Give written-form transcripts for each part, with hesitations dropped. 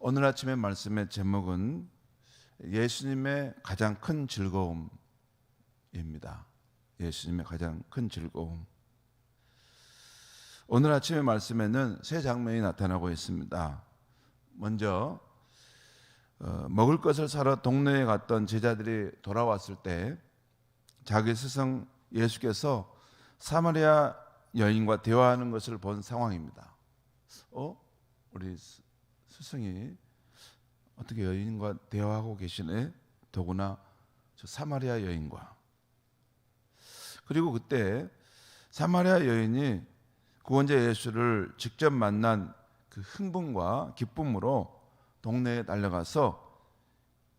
오늘 아침의 말씀의 제목은 예수님의 가장 큰 즐거움입니다. 예수님의 가장 큰 즐거움. 오늘 아침의 말씀에는 세 장면이 나타나고 있습니다. 먼저 먹을 것을 사러 동네에 갔던 제자들이 돌아왔을 때 자기 스승 예수께서 사마리아 여인과 대화하는 것을 본 상황입니다. 우리 스승이 어떻게 여인과 대화하고 계시네? 더구나 저 사마리아 여인과. 그리고 그때 사마리아 여인이 구원자 예수를 직접 만난 그 흥분과 기쁨으로 동네에 달려가서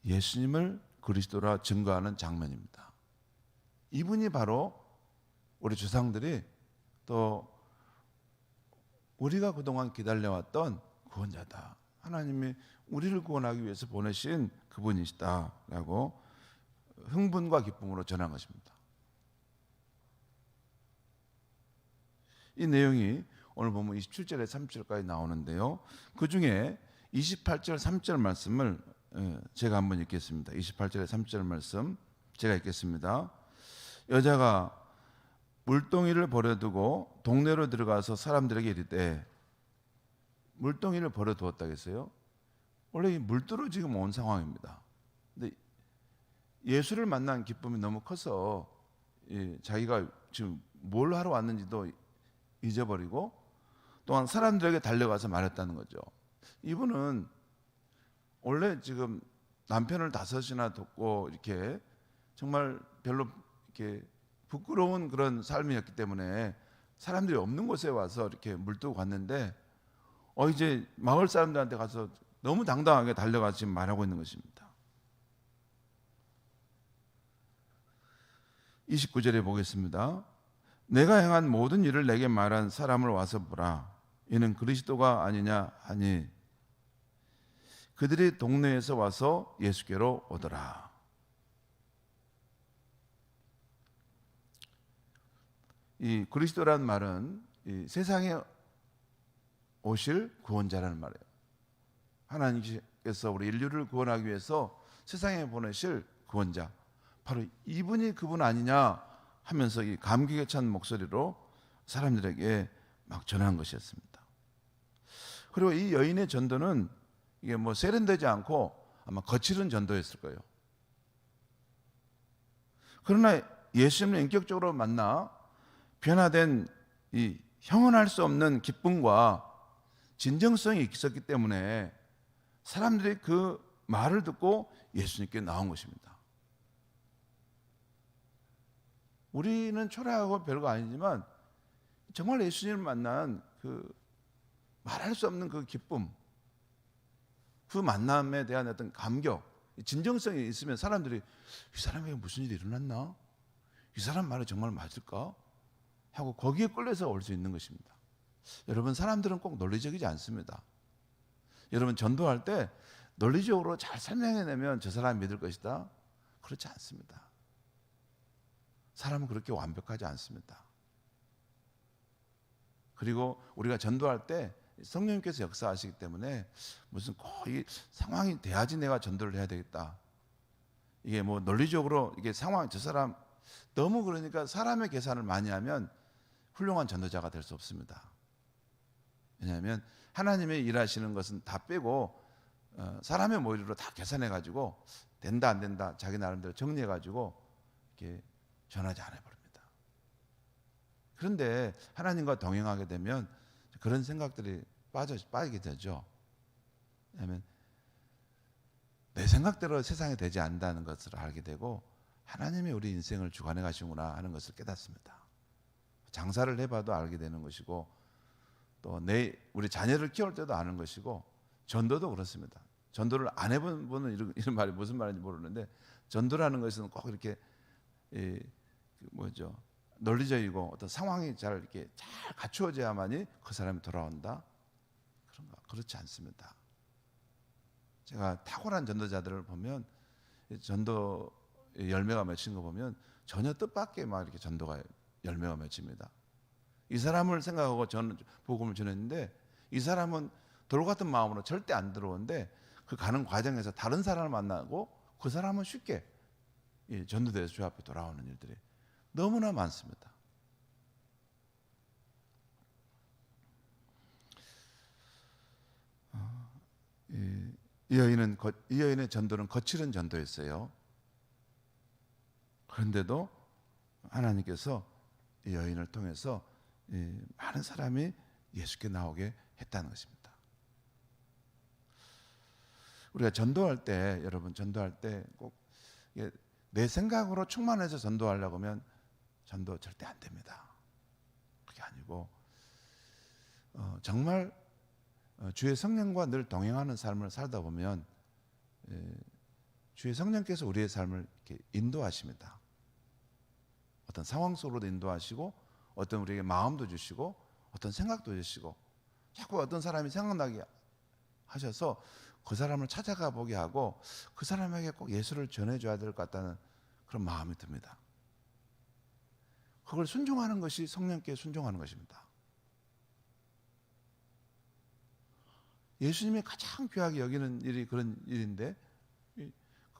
예수님을 그리스도라 증거하는 장면입니다. 이분이 바로 우리 조상들이 또 우리가 그동안 기다려왔던 구원자다. 하나님이 우리를 구원하기 위해서 보내신 그분이시다라고 흥분과 기쁨으로 전한 것입니다. 이 내용이 오늘 보면 27절에 30절까지 나오는데요. 그 중에 28절 3절 말씀을 제가 한번 읽겠습니다. 28절에 3절 말씀 제가 읽겠습니다. 여자가 물동이를 버려두고 동네로 들어가서 사람들에게 이르되, 물동이를 버려두었다 했어요. 원래 이 물두로 지금 온 상황입니다. 근데 예수를 만난 기쁨이 너무 커서 자기가 지금 뭘 하러 왔는지도 잊어버리고 또한 사람들에게 달려가서 말했다는 거죠. 이분은 원래 지금 남편을 5이나 뒀고 이렇게 정말 별로 이렇게 부끄러운 그런 삶이었기 때문에 사람들이 없는 곳에 와서 이렇게 물두고 갔는데 이제 마을 사람들한테 가서 너무 당당하게 달려가서 지금 말하고 있는 것입니다. 29절에 보겠습니다. 내가 행한 모든 일을 내게 말한 사람을 와서 보라. 이는 그리스도가 아니냐 하니 그들이 동네에서 와서 예수께로 오더라. 이 그리스도라는 말은 이 세상에 오실 구원자라는 말이에요. 하나님께서 우리 인류를 구원하기 위해서 세상에 보내실 구원자, 바로 이분이 그분 아니냐 하면서 이 감격에 찬 목소리로 사람들에게 막 전한 것이었습니다. 그리고 이 여인의 전도는 이게 뭐 세련되지 않고 아마 거칠은 전도였을 거예요. 그러나 예수님을 인격적으로 만나 변화된 이 형언할 수 없는 기쁨과 진정성이 있었기 때문에 사람들이 그 말을 듣고 예수님께 나온 것입니다. 우리는 초라하고 별거 아니지만 정말 예수님을 만난 그 말할 수 없는 그 기쁨, 그 만남에 대한 어떤 감격, 진정성이 있으면 사람들이 이 사람에게 무슨 일이 일어났나? 이 사람 말이 정말 맞을까? 하고 거기에 끌려서 올 수 있는 것입니다. 여러분, 사람들은 꼭 논리적이지 않습니다. 여러분, 전도할 때 논리적으로 잘 설명해내면 저 사람이 믿을 것이다? 그렇지 않습니다. 사람은 그렇게 완벽하지 않습니다. 그리고 우리가 전도할 때 성령님께서 역사하시기 때문에 무슨 꼭 이 상황이 돼야지 내가 전도를 해야 되겠다. 이게 뭐 논리적으로 이게 상황, 저 사람 너무 그러니까 사람의 계산을 많이 하면 훌륭한 전도자가 될 수 없습니다. 왜냐하면 하나님의 일하시는 것은 다 빼고 사람의 머리로 다 계산해가지고 된다 안 된다 자기 나름대로 정리해가지고 이렇게 전하지 않아 버립니다. 그런데 하나님과 동행하게 되면 그런 생각들이 빠지게 되죠. 왜냐하면 내 생각대로 세상이 되지 않는다는 것을 알게 되고 하나님이 우리 인생을 주관해 가시구나 하는 것을 깨닫습니다. 장사를 해봐도 알게 되는 것이고 또 우리 자녀를 키울 때도 아는 것이고 전도도 그렇습니다. 전도를 안 해본 분은 이런 말이 무슨 말인지 모르는데 전도라는 것은 꼭 이렇게 논리적이고 어떤 상황이 잘 이렇게 잘 갖추어져야만이 그 사람이 돌아온다. 그런가? 그렇지 않습니다. 제가 탁월한 전도자들을 보면 전도 열매가 맺힌 거 보면 전혀 뜻밖의 막 이렇게 전도가 열매가 맺힙니다. 이 사람을 생각하고 저는 복음을 전했는데 이 사람은 돌 같은 마음으로 절대 안 들어오는데 그 가는 과정에서 다른 사람을 만나고 그 사람은 쉽게 전도돼서 주 앞에 돌아오는 일들이 너무나 많습니다. 이 여인의 전도는 거칠은 전도였어요. 그런데도 하나님께서 이 여인을 통해서 많은 사람이 예수께 나오게 했다는 것입니다. 우리가 전도할 때, 여러분 전도할 때 꼭 내 생각으로 충만해서 전도하려고 하면 전도 절대 안 됩니다. 그게 아니고 정말 주의 성령과 늘 동행하는 삶을 살다 보면 주의 성령께서 우리의 삶을 이렇게 인도하십니다. 어떤 상황 속으로도 인도하시고 어떤 우리에게 마음도 주시고 어떤 생각도 주시고 자꾸 어떤 사람이 생각나게 하셔서 그 사람을 찾아가 보게 하고 그 사람에게 꼭 예수를 전해줘야 될 것 같다는 그런 마음이 듭니다. 그걸 순종하는 것이 성령께 순종하는 것입니다. 예수님이 가장 귀하게 여기는 일이 그런 일인데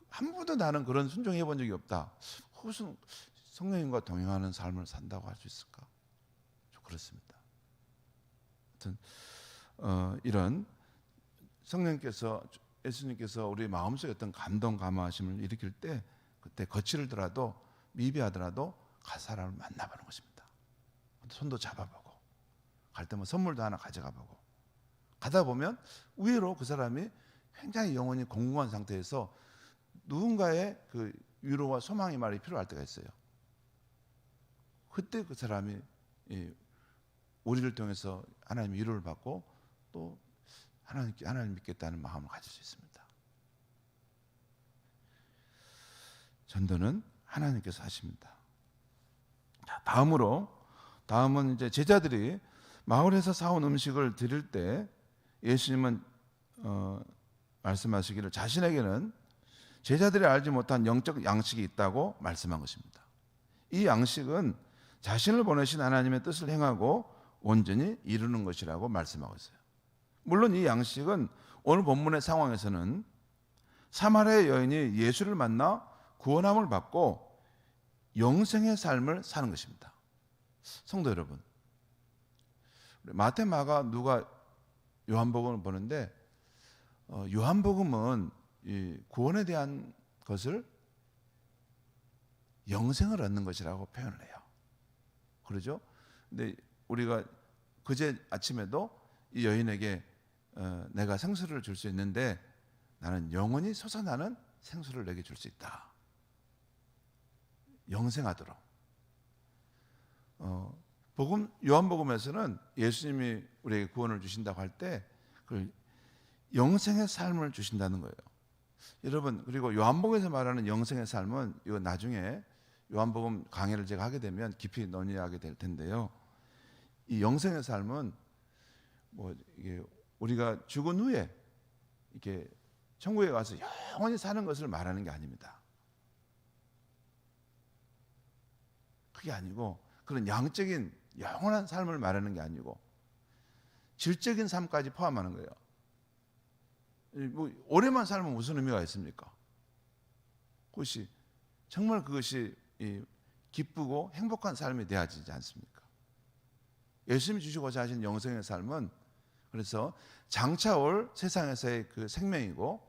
한 번도 나는 그런 순종해 본 적이 없다. 무슨 성령님과 동행하는 삶을 산다고 할 수 있을까? 좀 그렇습니다. 하여튼 이런 성령께서 예수님께서 우리 마음속에 어떤 감동 감화하심을 일으킬 때 그때 거칠더라도 미비하더라도 갈 사람을 만나보는 것입니다. 손도 잡아보고 갈 때면 선물도 하나 가져가보고 가다 보면 의외로 그 사람이 굉장히 영혼이 공고한 상태에서 누군가의 그 위로와 소망의 말이 필요할 때가 있어요. 그때 그 사람이 우리를 통해서 하나님의 위로를 받고 또 하나님 믿겠다는 마음을 가질 수 있습니다. 전도는 하나님께서 하십니다. 다음은 이제 제자들이 마을에서 사온 음식을 드릴 때 예수님은 말씀하시기를 자신에게는 제자들이 알지 못한 영적 양식이 있다고 말씀한 것입니다. 이 양식은 자신을 보내신 하나님의 뜻을 행하고 온전히 이루는 것이라고 말씀하고 있어요. 물론 이 양식은 오늘 본문의 상황에서는 사마리아 여인이 예수를 만나 구원함을 받고 영생의 삶을 사는 것입니다. 성도 여러분, 마태, 마가, 누가 요한복음을 보는데 요한복음은 이 구원에 대한 것을 영생을 얻는 것이라고 표현을 해요. 그러죠? 근데 우리가 그제 아침에도 이 여인에게 내가 생수를 줄 수 있는데 나는 영원히 솟아나는 생수를 내게 줄 수 있다. 영생하도록. 요한복음에서는 예수님이 우리에게 구원을 주신다고 할 때 그 영생의 삶을 주신다는 거예요. 여러분, 그리고 요한복음에서 말하는 영생의 삶은 이거 나중에 요한복음 강해를 제가 하게 되면 깊이 논의하게 될 텐데요. 이 영생의 삶은 이게 우리가 죽은 후에 이렇게 천국에 가서 영원히 사는 것을 말하는 게 아닙니다. 그게 아니고 그런 양적인 영원한 삶을 말하는 게 아니고 질적인 삶까지 포함하는 거예요. 오래만 살면 무슨 의미가 있습니까? 정말 그것이 기쁘고 행복한 삶이 되어지지 않습니까? 예수님이 주시고자 하신 영생의 삶은 그래서 장차 올 세상에서의 그 생명이고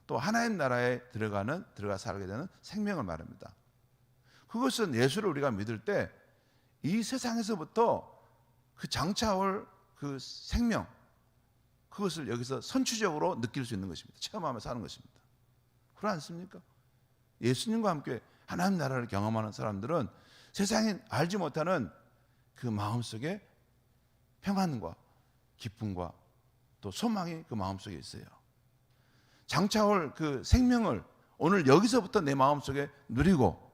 또 하나님 나라에 들어가 살게 되는 생명을 말합니다. 그것은 예수를 우리가 믿을 때 이 세상에서부터 그 장차 올 그 생명, 그것을 여기서 선취적으로 느낄 수 있는 것입니다. 체험하며 사는 것입니다. 그렇지 않습니까? 예수님과 함께 하나님 나라를 경험하는 사람들은 세상이 알지 못하는 그 마음속에 평안과 기쁨과 또 소망이 그 마음속에 있어요. 장차 올 그 생명을 오늘 여기서부터 내 마음속에 누리고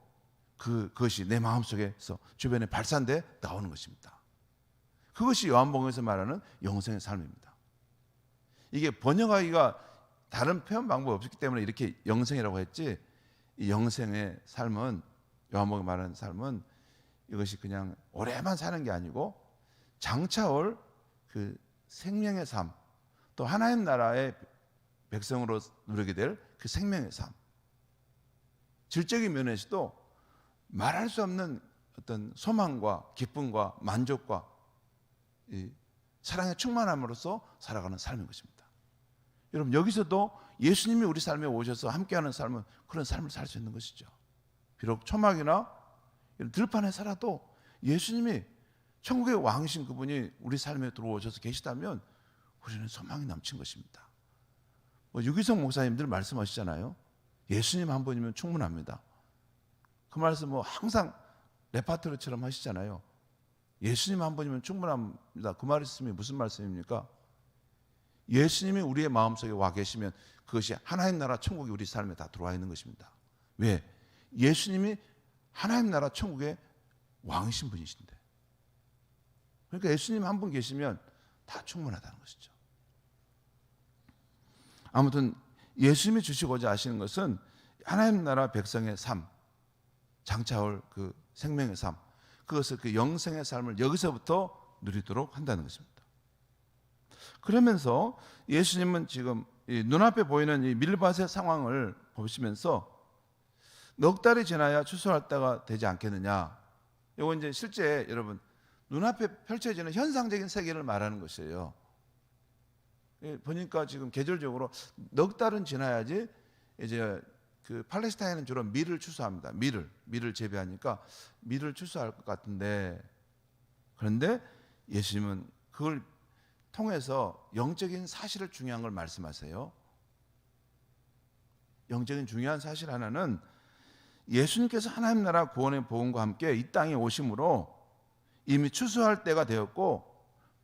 그것이 내 마음속에서 주변에 발산돼 나오는 것입니다. 그것이 요한복음에서 말하는 영생의 삶입니다. 이게 번역하기가 다른 표현 방법이 없기 때문에 이렇게 영생이라고 했지, 이 영생의 삶은, 요한복음에 말하는 삶은 이것이 그냥 오래만 사는 게 아니고 장차 올 그 생명의 삶, 또 하나님 나라의 백성으로 누리게 될 그 생명의 삶, 질적인 면에서도 말할 수 없는 어떤 소망과 기쁨과 만족과 이 사랑의 충만함으로써 살아가는 삶인 것입니다. 여러분, 여기서도 예수님이 우리 삶에 오셔서 함께하는 삶은 그런 삶을 살 수 있는 것이죠. 비록 초막이나 이런 들판에 살아도 예수님이 천국의 왕이신 그분이 우리 삶에 들어오셔서 계시다면 우리는 소망이 넘친 것입니다. 유기성 목사님들 말씀하시잖아요. 예수님 한 분이면 충분합니다. 그 말씀 항상 레파토리처럼 하시잖아요. 예수님 한 분이면 충분합니다. 그 말씀이 무슨 말씀입니까? 예수님이 우리의 마음속에 와 계시면 그것이 하나님 나라 천국이 우리 삶에 다 들어와 있는 것입니다. 왜? 예수님이 하나님 나라 천국의 왕이신 분이신데. 그러니까 예수님 한 분 계시면 다 충분하다는 것이죠. 아무튼 예수님이 주시고자 하시는 것은 하나님 나라 백성의 삶, 장차올 그 생명의 삶, 그것을 그 영생의 삶을 여기서부터 누리도록 한다는 것입니다. 그러면서 예수님은 지금 이 눈앞에 보이는 이 밀밭의 상황을 보시면서 넉 달이 지나야 추수할 때가 되지 않겠느냐. 이거 이제 실제 여러분 눈앞에 펼쳐지는 현상적인 세계를 말하는 것이에요. 보니까 지금 계절적으로 넉 달은 지나야지 이제 그 팔레스타인은 주로 밀을 추수합니다. 밀을 재배하니까 밀을 추수할 것 같은데, 그런데 예수님은 그걸 통해서 영적인 사실을 중요한 걸 말씀하세요. 영적인 중요한 사실 하나는 예수님께서 하나님 나라 구원의 복음과 함께 이 땅에 오심으로 이미 추수할 때가 되었고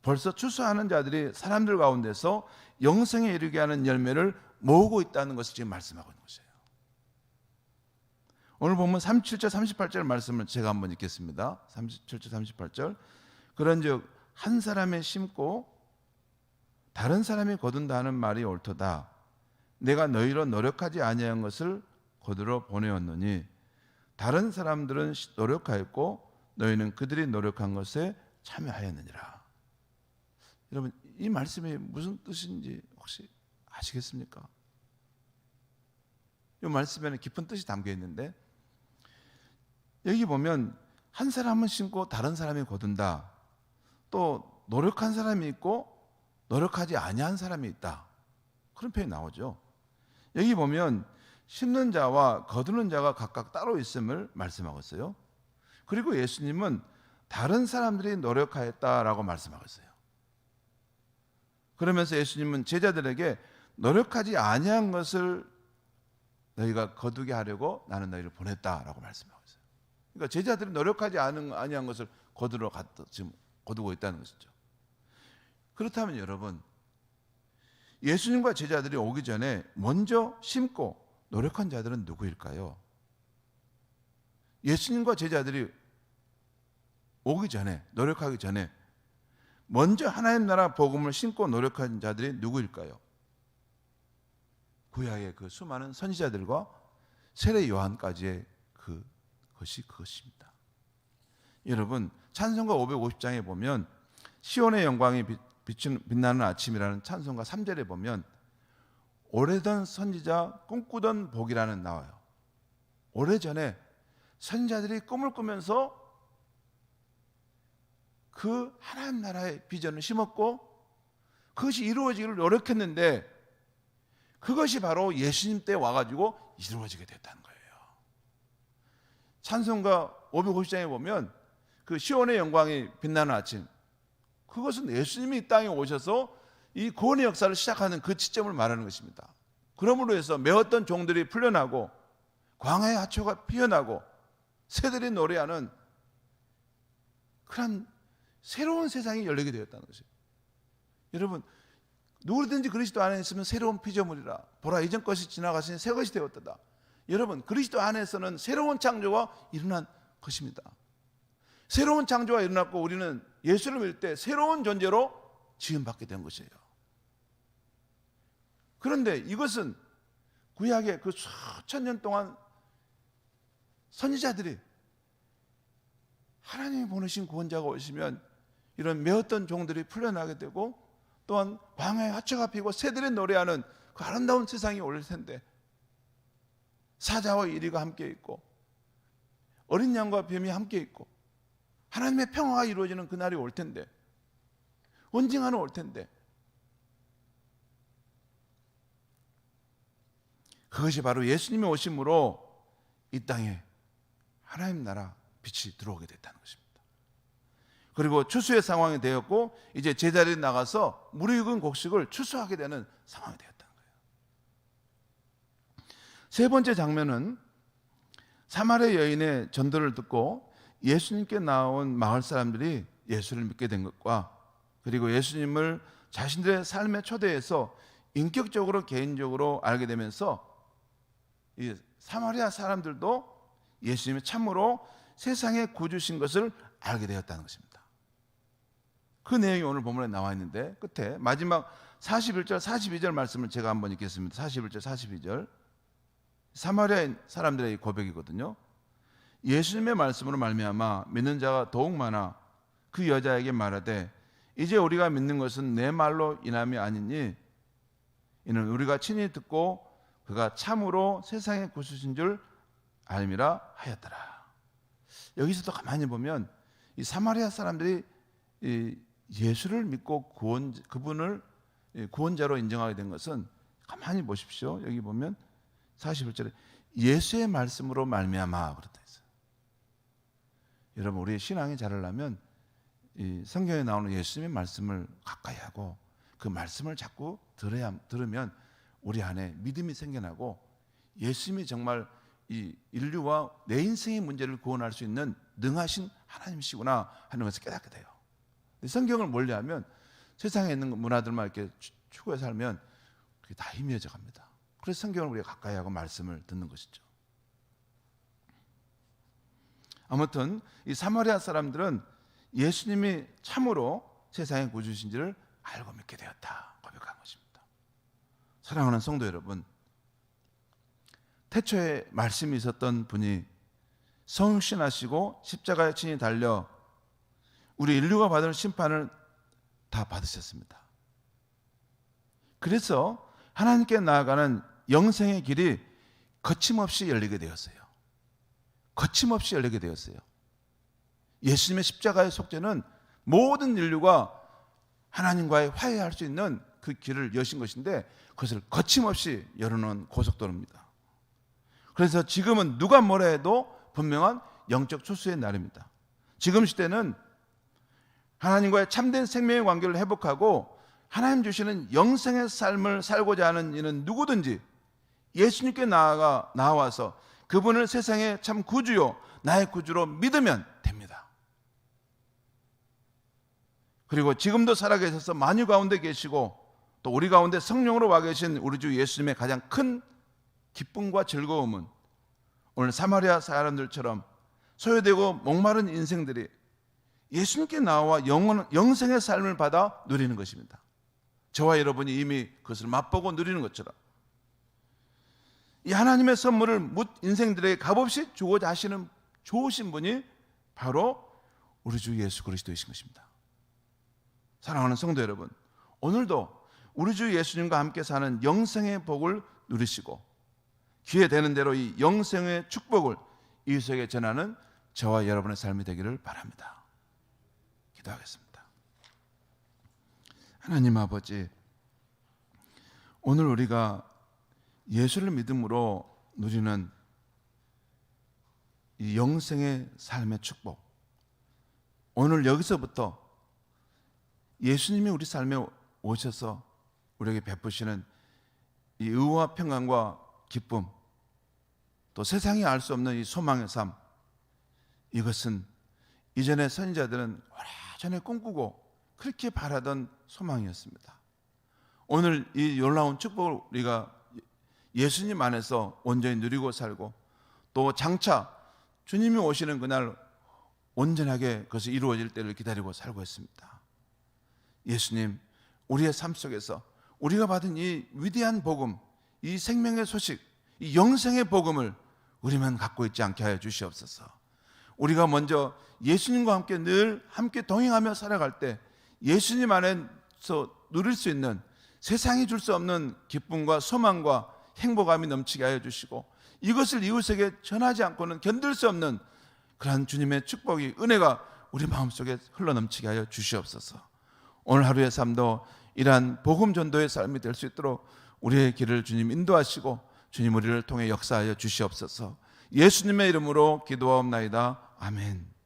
벌써 추수하는 자들이 사람들 가운데서 영생에 이르게 하는 열매를 모으고 있다는 것을 지금 말씀하고 있는 것이에요. 오늘 보면 37절 38절 말씀을 제가 한번 읽겠습니다. 37절 38절. 그런즉 한 사람이 심고 다른 사람이 거둔다 하는 말이 옳도다. 내가 너희로 노력하지 아니한 것을 거두러 보내었느니 다른 사람들은 노력하였고 너희는 그들이 노력한 것에 참여하였느니라. 여러분, 이 말씀이 무슨 뜻인지 혹시 아시겠습니까? 이 말씀에는 깊은 뜻이 담겨 있는데, 여기 보면 한 사람은 심고 다른 사람이 거둔다. 또 노력한 사람이 있고 노력하지 아니한 사람이 있다. 그런 표현이 나오죠. 여기 보면 심는 자와 거두는 자가 각각 따로 있음을 말씀하고 있어요. 그리고 예수님은 다른 사람들이 노력하였다라고 말씀하고 있어요. 그러면서 예수님은 제자들에게 노력하지 아니한 것을 너희가 거두게 하려고 나는 너희를 보냈다라고 말씀하고 있어요. 그러니까 제자들이 노력하지 아니한 것을 거두러 지금 거두고 있다는 것이죠. 그렇다면 여러분, 예수님과 제자들이 오기 전에 먼저 심고 노력한 자들은 누구일까요? 예수님과 제자들이 오기 전에, 노력하기 전에 먼저 하나님 나라 복음을 심고 노력한 자들이 누구일까요? 구약의 그 수많은 선지자들과 세례 요한까지의 그것입니다. 여러분, 찬송가 550장에 보면 시온의 영광이 빛나는 아침이라는 찬송가 3절에 보면 오래전 선지자 꿈꾸던 복이라는 나와요. 오래전에 선지자들이 꿈을 꾸면서 그 하나님 나라의 비전을 심었고 그것이 이루어지기를 노력했는데 그것이 바로 예수님 때 와가지고 이루어지게 됐다는 거예요. 찬송가 550장에 보면 그 시온의 영광이 빛나는 아침, 그것은 예수님이 이 땅에 오셔서 이 구원의 역사를 시작하는 그 시점을 말하는 것입니다. 그러므로 해서 메었던 종들이 풀려나고 광야의 하초가 피어나고 새들이 노래하는 그런 새로운 세상이 열리게 되었다는 것이에요. 여러분, 누구든지 그리스도 안에 있으면 새로운 피조물이라. 보라, 이전 것이 지나가시니 새 것이 되었다. 여러분, 그리스도 안에서는 새로운 창조가 일어난 것입니다. 새로운 창조가 일어났고 우리는 예수를 믿을 때 새로운 존재로 지음받게 된 것이에요. 그런데 이것은 구약의 그 수천 년 동안 선지자들이 하나님이 보내신 구원자가 오시면 이런 메었던 종들이 풀려나게 되고 또한 광야에 화초가 피고 새들이 노래하는 그 아름다운 세상이 올 텐데, 사자와 이리가 함께 있고 어린 양과 뱀이 함께 있고 하나님의 평화가 이루어지는 그날이 올 텐데, 언젠가는 올 텐데, 그것이 바로 예수님의 오심으로 이 땅에 하나님 나라 빛이 들어오게 됐다는 것입니다. 그리고 추수의 상황이 되었고 이제 제자리에 나가서 무르익은 곡식을 추수하게 되는 상황이 되었다는 거예요. 세 번째 장면은 사마리아 여인의 전도를 듣고 예수님께 나온 마을 사람들이 예수를 믿게 된 것과, 그리고 예수님을 자신들의 삶의 초대에서 인격적으로 개인적으로 알게 되면서 이 사마리아 사람들도 예수님이 참으로 세상의 구주신 것을 알게 되었다는 것입니다. 그 내용이 오늘 본문에 나와 있는데, 끝에 마지막 41절 42절 말씀을 제가 한번 읽겠습니다. 41절 42절 사마리아 사람들의 고백이거든요. 예수님의 말씀으로 말미암아 믿는 자가 더욱 많아 그 여자에게 말하되 이제 우리가 믿는 것은 내 말로 인함이 아니니 이는 우리가 친히 듣고 그가 참으로 세상의 구주신 줄 알미라 하였더라. 여기서도 가만히 보면 이 사마리아 사람들이 예수를 믿고 그분을 구원자로 인정하게 된 것은, 가만히 보십시오. 여기 보면 41절에 예수의 말씀으로 말미암아 그렇다 했어요. 여러분, 우리의 신앙이 자라려면 이 성경에 나오는 예수님의 말씀을 가까이 하고 그 말씀을 자꾸 들으면 우리 안에 믿음이 생겨나고 예수님이 정말 이 인류와 내 인생의 문제를 구원할 수 있는 능하신 하나님이시구나 하는 것을 깨닫게 돼요. 성경을 멀리하면 세상에 있는 문화들만 이렇게 추구해 살면 그게 다 희미해져 갑니다. 그래서 성경을 우리가 가까이 하고 말씀을 듣는 것이죠. 아무튼 이 사마리아 사람들은 예수님이 참으로 세상의 구주신지를 알고 믿게 되었다 고백한 것입니다. 사랑하는 성도 여러분, 태초에 말씀이 있었던 분이 성신하시고 십자가에 친히 달려 우리 인류가 받을 심판을 다 받으셨습니다. 그래서 하나님께 나아가는 영생의 길이 거침없이 열리게 되었어요. 거침없이 열리게 되었어요. 예수님의 십자가의 속죄는 모든 인류가 하나님과의 화해할 수 있는 그 길을 여신 것인데, 그것을 거침없이 열어놓은 고속도로입니다. 그래서 지금은 누가 뭐라 해도 분명한 영적 추수의 날입니다. 지금 시대는 하나님과의 참된 생명의 관계를 회복하고 하나님 주시는 영생의 삶을 살고자 하는 이는 누구든지 예수님께 나와서 그분을 세상의 참 구주요 나의 구주로 믿으면 됩니다. 그리고 지금도 살아계셔서 만유 가운데 계시고 또 우리 가운데 성령으로 와 계신 우리 주 예수님의 가장 큰 기쁨과 즐거움은 오늘 사마리아 사람들처럼 소외되고 목마른 인생들이 예수님께 나와 영생의 삶을 받아 누리는 것입니다. 저와 여러분이 이미 그것을 맛보고 누리는 것처럼 이 하나님의 선물을 묻 인생들에게 값없이 주고자 하시는 좋으신 분이 바로 우리 주 예수 그리스도이신 것입니다. 사랑하는 성도 여러분, 오늘도 우리 주 예수님과 함께 사는 영생의 복을 누리시고 기회 되는 대로 이 영생의 축복을 이웃에게 전하는 저와 여러분의 삶이 되기를 바랍니다. 기도하겠습니다. 하나님 아버지, 오늘 우리가 예수를 믿음으로 누리는 이 영생의 삶의 축복, 오늘 여기서부터 예수님이 우리 삶에 오셔서 우리에게 베푸시는 이 의와 평안과 기쁨, 또 세상이 알 수 없는 이 소망의 삶, 이것은 이전의 선지자들은 오래전에 꿈꾸고 그렇게 바라던 소망이었습니다. 오늘 이 놀라운 축복을 우리가 예수님 안에서 온전히 누리고 살고 또 장차 주님이 오시는 그날 온전하게 그것이 이루어질 때를 기다리고 살고 있습니다. 예수님, 우리의 삶 속에서 우리가 받은 이 위대한 복음, 이 생명의 소식, 이 영생의 복음을 우리만 갖고 있지 않게 하여 주시옵소서. 우리가 먼저 예수님과 함께 늘 함께 동행하며 살아갈 때 예수님 안에 살면서 누릴 수 있는 세상이 줄 수 없는 기쁨과 소망과 행복감이 넘치게 하여 주시고 이것을 이웃에게 전하지 않고는 견딜 수 없는 그러한 주님의 축복이 은혜가 우리 마음속에 흘러넘치게 하여 주시옵소서. 오늘 하루의 삶도 이러한 복음 전도의 삶이 될 수 있도록 우리의 길을 주님 인도하시고 주님 우리를 통해 역사하여 주시옵소서. 예수님의 이름으로 기도하옵나이다. 아멘.